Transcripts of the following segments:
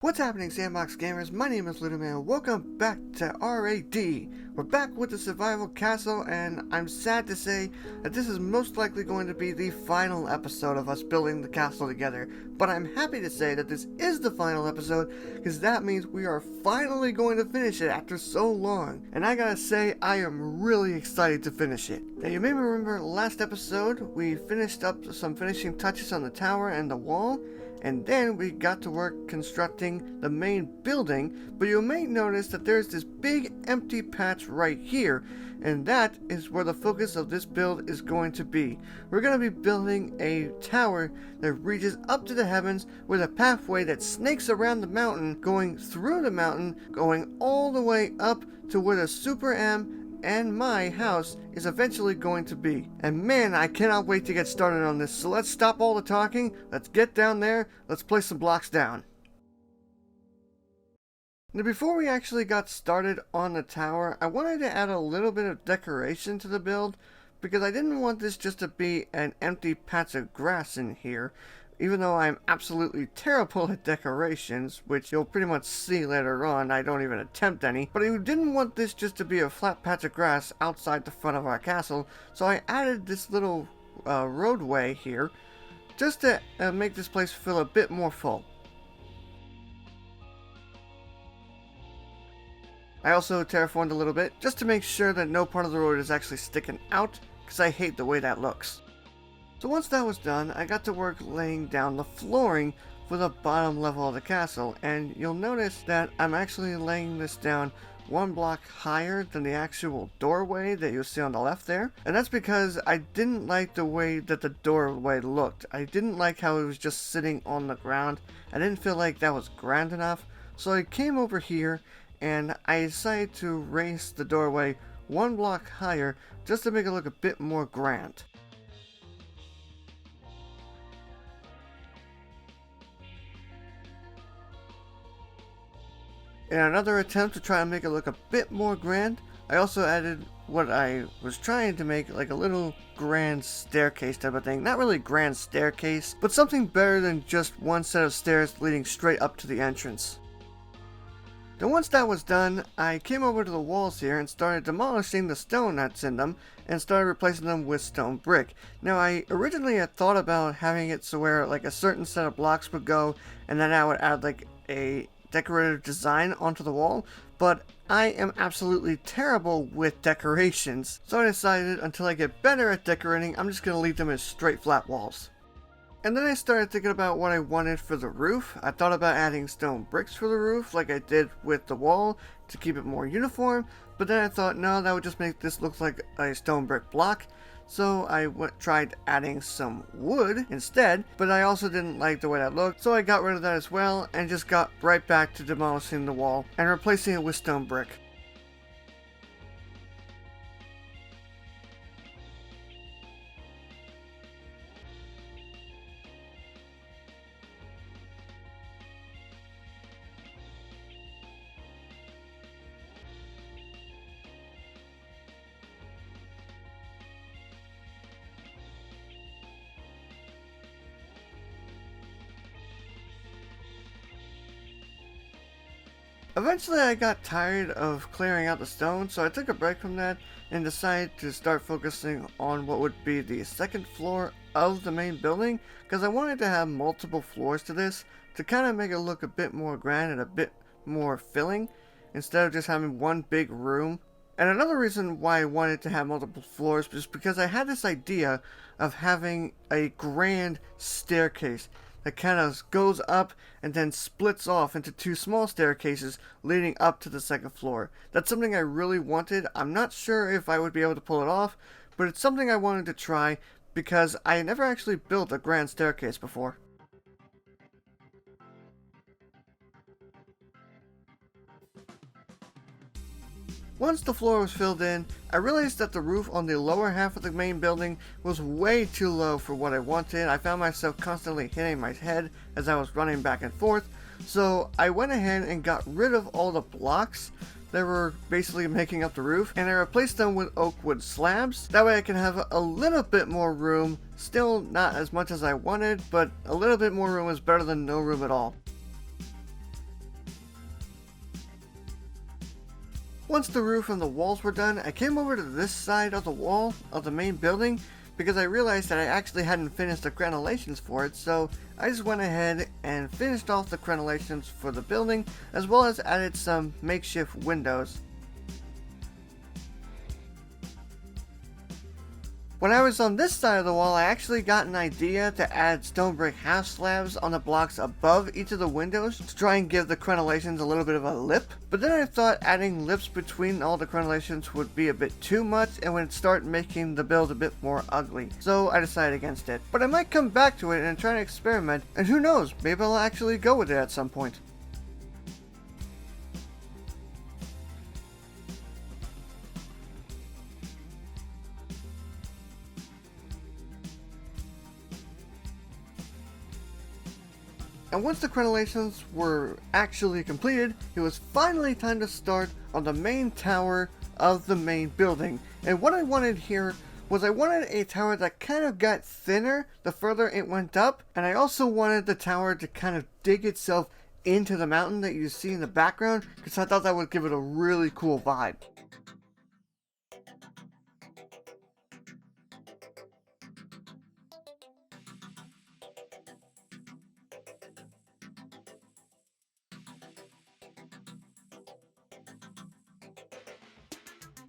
What's happening, Sandbox Gamers? My name is Leuname and welcome back to RAD. We're back with the Survival Castle, and I'm sad to say that this is most likely going to be the final episode of us building the castle together. But I'm happy to say that this is the final episode, because that means we are finally going to finish it after so long. And I gotta say, I am really excited to finish it. Now, you may remember last episode, we finished up some finishing touches on the tower and the wall, and then we got to work constructing the main building, but you may notice that there's this big empty patch right here, and that is where the focus of this build is going to be. We're going to be building a tower that reaches up to the heavens with a pathway that snakes around the mountain, going through the mountain, going all the way up to where the Super M and my house is eventually going to be. And man, I cannot wait to get started on this. So let's stop all the talking, let's get down there, let's place some blocks down. Now, before we actually got started on the tower, I wanted to add a little bit of decoration to the build, because I didn't want this just to be an empty patch of grass in here. Even though I'm absolutely terrible at decorations, which you'll pretty much see later on, I don't even attempt any, but I didn't want this just to be a flat patch of grass outside the front of our castle, so I added this little roadway here, just to make this place feel a bit more full. I also terraformed a little bit, just to make sure that no part of the road is actually sticking out, because I hate the way that looks. So once that was done, I got to work laying down the flooring for the bottom level of the castle, and you'll notice that I'm actually laying this down one block higher than the actual doorway that you'll see on the left there. And that's because I didn't like the way that the doorway looked. I didn't like how it was just sitting on the ground. I didn't feel like that was grand enough. So I came over here and I decided to raise the doorway one block higher just to make it look a bit more grand. In another attempt to try and make it look a bit more grand, I also added what I was trying to make like a little grand staircase type of thing. Not really grand staircase, but something better than just one set of stairs leading straight up to the entrance. Then once that was done, I came over to the walls here and started demolishing the stone that's in them and started replacing them with stone brick. Now, I originally had thought about having it so where like a certain set of blocks would go, and then I would add like a decorative design onto the wall, but I am absolutely terrible with decorations, so I decided until I get better at decorating, I'm just going to leave them as straight flat walls. And then I started thinking about what I wanted for the roof. I thought about adding stone bricks for the roof like I did with the wall to keep it more uniform, but then I thought no, that would just make this look like a stone brick block. So I tried adding some wood instead, but I also didn't like the way that looked, so I got rid of that as well and just got right back to demolishing the wall and replacing it with stone brick. Eventually I got tired of clearing out the stone, so I took a break from that and decided to start focusing on what would be the second floor of the main building, because I wanted to have multiple floors to this to kind of make it look a bit more grand and a bit more filling instead of just having one big room. And another reason why I wanted to have multiple floors was because I had this idea of having a grand staircase that kind of goes up and then splits off into two small staircases leading up to the second floor. That's something I really wanted. I'm not sure if I would be able to pull it off, but it's something I wanted to try because I never actually built a grand staircase before. Once the floor was filled in, I realized that the roof on the lower half of the main building was way too low for what I wanted. I found myself constantly hitting my head as I was running back and forth, so I went ahead and got rid of all the blocks that were basically making up the roof, and I replaced them with oak wood slabs. That way I can have a little bit more room, still not as much as I wanted, but a little bit more room is better than no room at all. Once the roof and the walls were done, I came over to this side of the wall of the main building because I realized that I actually hadn't finished the crenellations for it, so I just went ahead and finished off the crenellations for the building, as well as added some makeshift windows. When I was on this side of the wall, I actually got an idea to add stone brick half slabs on the blocks above each of the windows to try and give the crenellations a little bit of a lip. But then I thought adding lips between all the crenellations would be a bit too much and would start making the build a bit more ugly. So I decided against it. But I might come back to it and try to experiment, and who knows, maybe I'll actually go with it at some point. And once the crenellations were actually completed, it was finally time to start on the main tower of the main building. And what I wanted here was I wanted a tower that kind of got thinner the further it went up, and I also wanted the tower to kind of dig itself into the mountain that you see in the background, because I thought that would give it a really cool vibe.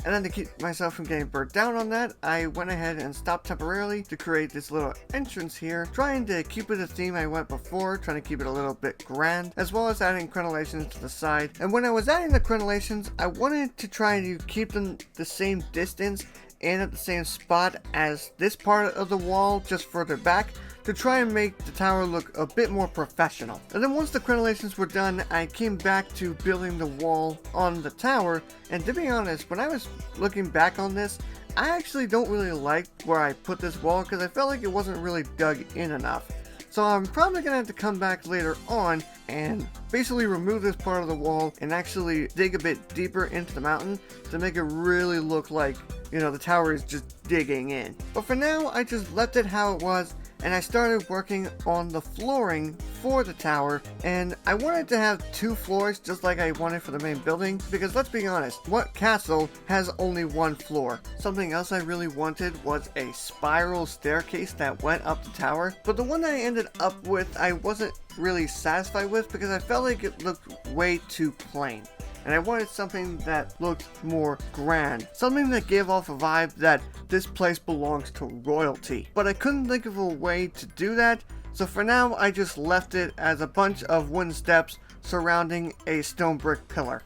And then to keep myself from getting burnt down on that, I went ahead and stopped temporarily to create this little entrance here, trying to keep with the theme I went before, trying to keep it a little bit grand, as well as adding crenellations to the side. And when I was adding the crenellations, I wanted to try to keep them the same distance and at the same spot as this part of the wall, just further back, to try and make the tower look a bit more professional. And then once the crenellations were done, I came back to building the wall on the tower, and to be honest, when I was looking back on this, I actually don't really like where I put this wall because I felt like it wasn't really dug in enough. So I'm probably going to have to come back later on and basically remove this part of the wall and actually dig a bit deeper into the mountain to make it really look like, you know, the tower is just digging in. But for now, I just left it how it was, and I started working on the flooring for the tower, and I wanted to have 2 floors just like I wanted for the main building, because let's be honest, what castle has only 1 floor? Something else I really wanted was a spiral staircase that went up the tower, but the one that I ended up with I wasn't really satisfied with because I felt like it looked way too plain. And I wanted something that looked more grand. Something that gave off a vibe that this place belongs to royalty. But I couldn't think of a way to do that, so for now I just left it as a bunch of wooden steps surrounding a stone brick pillar.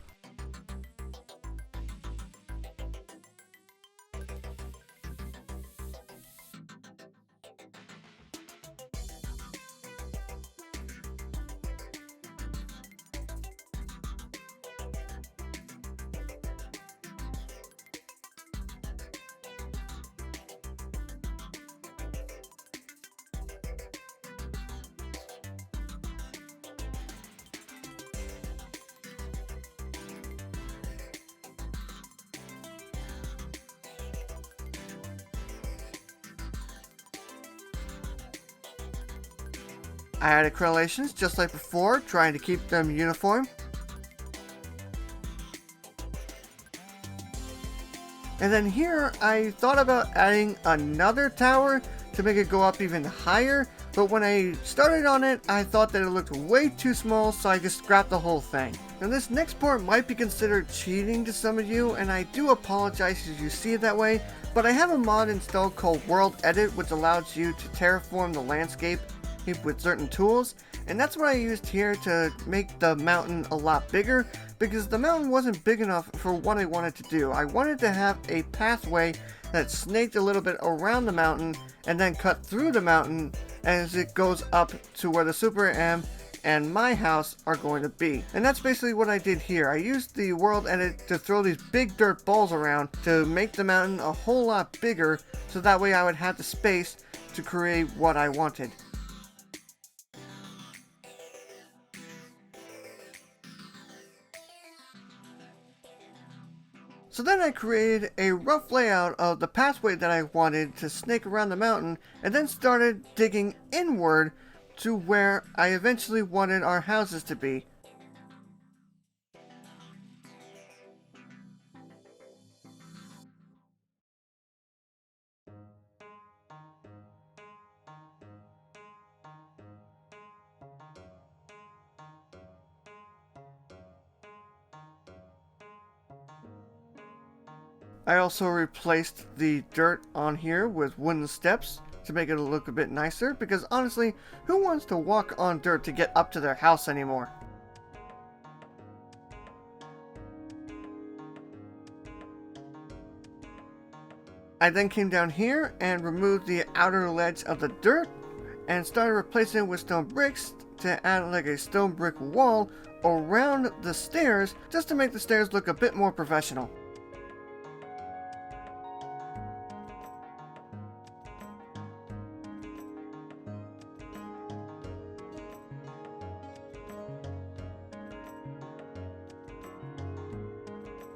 I added crenellations just like before, trying to keep them uniform. And then here, I thought about adding another tower to make it go up even higher, but when I started on it, I thought that it looked way too small, so I just scrapped the whole thing. Now this next part might be considered cheating to some of you, and I do apologize if you see it that way, but I have a mod installed called World Edit, which allows you to terraform the landscape with certain tools, and that's what I used here to make the mountain a lot bigger, because the mountain wasn't big enough for what I wanted to do. I wanted to have a pathway that snaked a little bit around the mountain and then cut through the mountain as it goes up to where the Super M and my house are going to be. And that's basically what I did here. I used the World Edit to throw these big dirt balls around to make the mountain a whole lot bigger, so that way I would have the space to create what I wanted. So then I created a rough layout of the pathway that I wanted to snake around the mountain, and then started digging inward to where I eventually wanted our houses to be. I also replaced the dirt on here with wooden steps to make it look a bit nicer, because honestly, who wants to walk on dirt to get up to their house anymore? I then came down here and removed the outer ledge of the dirt and started replacing it with stone bricks to add like a stone brick wall around the stairs, just to make the stairs look a bit more professional.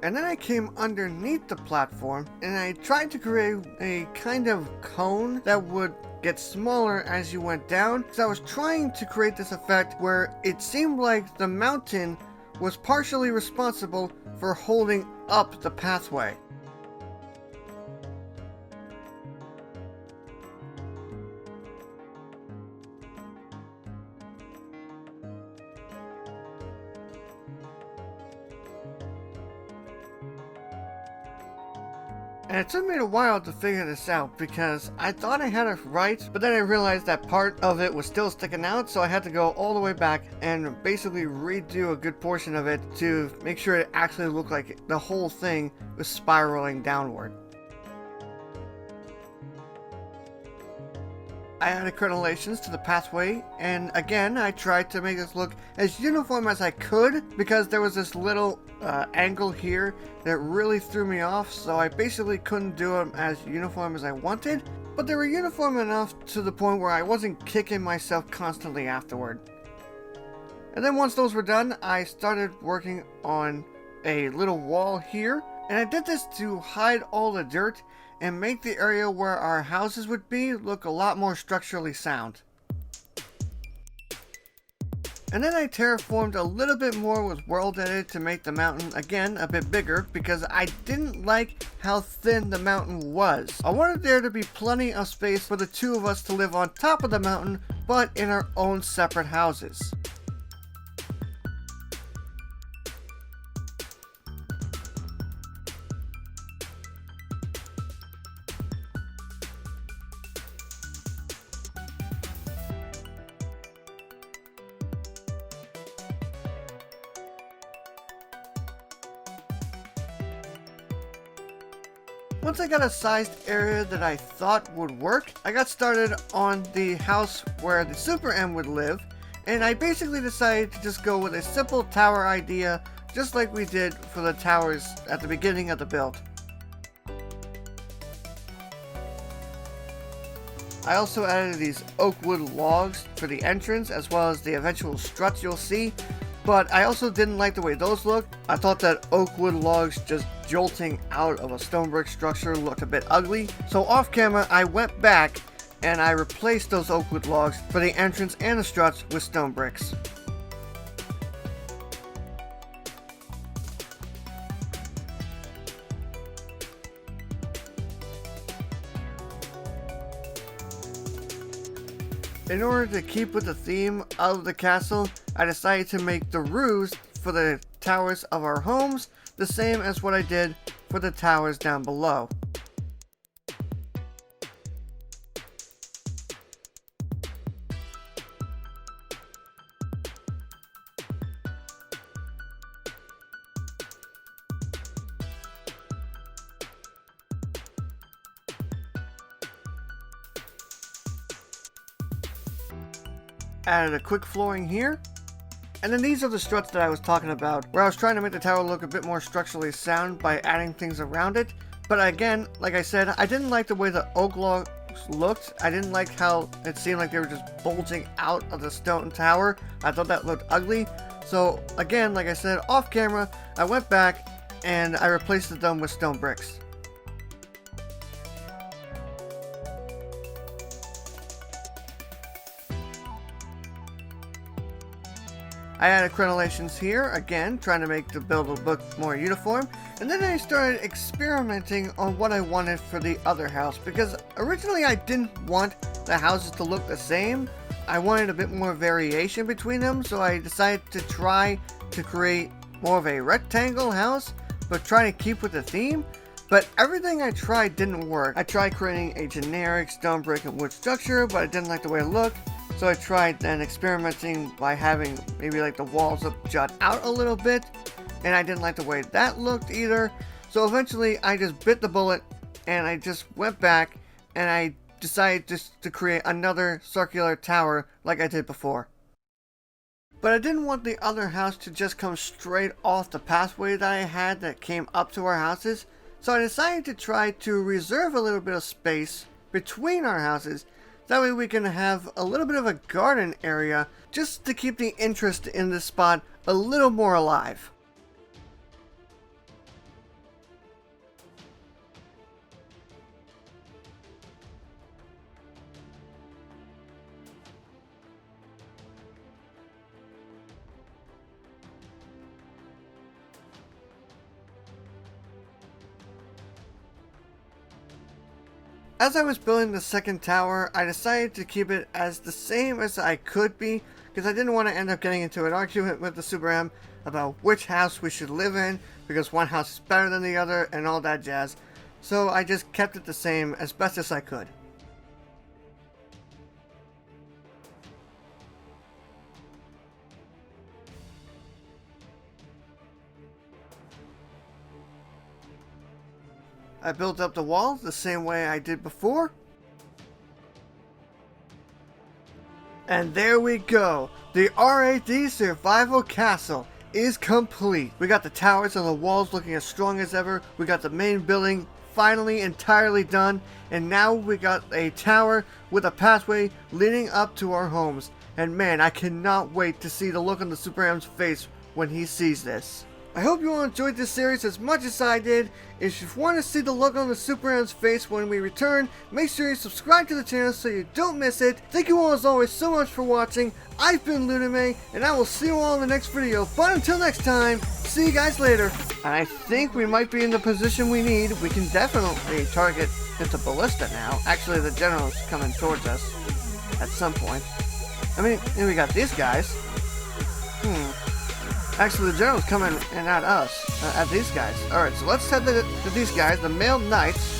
And then I came underneath the platform and I tried to create a kind of cone that would get smaller as you went down. So I was trying to create this effect where it seemed like the mountain was partially responsible for holding up the pathway. And it took me a while to figure this out because I thought I had it right, but then I realized that part of it was still sticking out, so I had to go all the way back and basically redo a good portion of it to make sure it actually looked like the whole thing was spiraling downward. I added crenellations to the pathway, and again I tried to make this look as uniform as I could because there was this little angle here that really threw me off, so I basically couldn't do them as uniform as I wanted, but they were uniform enough to the point where I wasn't kicking myself constantly afterward. And then once those were done, I started working on a little wall here, and I did this to hide all the dirt and make the area where our houses would be look a lot more structurally sound. And then I terraformed a little bit more with World Edit to make the mountain again a bit bigger because I didn't like how thin the mountain was. I wanted there to be plenty of space for the two of us to live on top of the mountain, but in our own separate houses. Once I got a sized area that I thought would work, I got started on the house where the Super M would live, and I basically decided to just go with a simple tower idea, just like we did for the towers at the beginning of the build. I also added these oak wood logs for the entrance as well as the eventual struts you'll see, but I also didn't like the way those looked. I thought that oak wood logs just jolting out of a stone brick structure looked a bit ugly. So off camera, I went back and I replaced those oak wood logs for the entrance and the struts with stone bricks. In order to keep with the theme of the castle, I decided to make the roofs for the towers of our homes the same as what I did for the towers down below. Added a quick flooring here. And then these are the struts that I was talking about, where I was trying to make the tower look a bit more structurally sound by adding things around it. But again, like I said, I didn't like the way the oak logs looked. I didn't like how it seemed like they were just bulging out of the stone tower. I thought that looked ugly. So again, like I said, off camera, I went back and I replaced them with stone bricks. I added crenellations here, again, trying to make the build look more uniform. And then I started experimenting on what I wanted for the other house, because originally I didn't want the houses to look the same. I wanted a bit more variation between them, so I decided to try to create more of a rectangle house, but try to keep with the theme. But everything I tried didn't work. I tried creating a generic stone, brick, and wood structure, but I didn't like the way it looked. So I tried then experimenting by having maybe like the walls up jut out a little bit, and I didn't like the way that looked either. So eventually I just bit the bullet and I just went back and I decided just to create another circular tower like I did before. But I didn't want the other house to just come straight off the pathway that I had that came up to our houses. So I decided to try to reserve a little bit of space between our houses. That way we can have a little bit of a garden area just to keep the interest in this spot a little more alive. As I was building the second tower, I decided to keep it as the same as I could be, because I didn't want to end up getting into an argument with the Super M about which house we should live in, because one house is better than the other and all that jazz. So I just kept it the same as best as I could. I built up the wall the same way I did before. And there we go. The RAD Survival Castle is complete. We got the towers and the walls looking as strong as ever. We got the main building finally entirely done. And now we got a tower with a pathway leading up to our homes. And man, I cannot wait to see the look on the Super M's face when he sees this. I hope you all enjoyed this series as much as I did. If you want to see the look on the Super M's face when we return, make sure you subscribe to the channel so you don't miss it. Thank you all as always so much for watching. I've been Leuname, and I will see you all in the next video. But until next time, see you guys later. And I think we might be in the position we need. We can definitely target into ballista now. Actually, the general's coming towards us at some point. I mean, and we got these guys. Actually, the general's coming and at us, at these guys. Alright, so let's head to these guys, the mailed knights.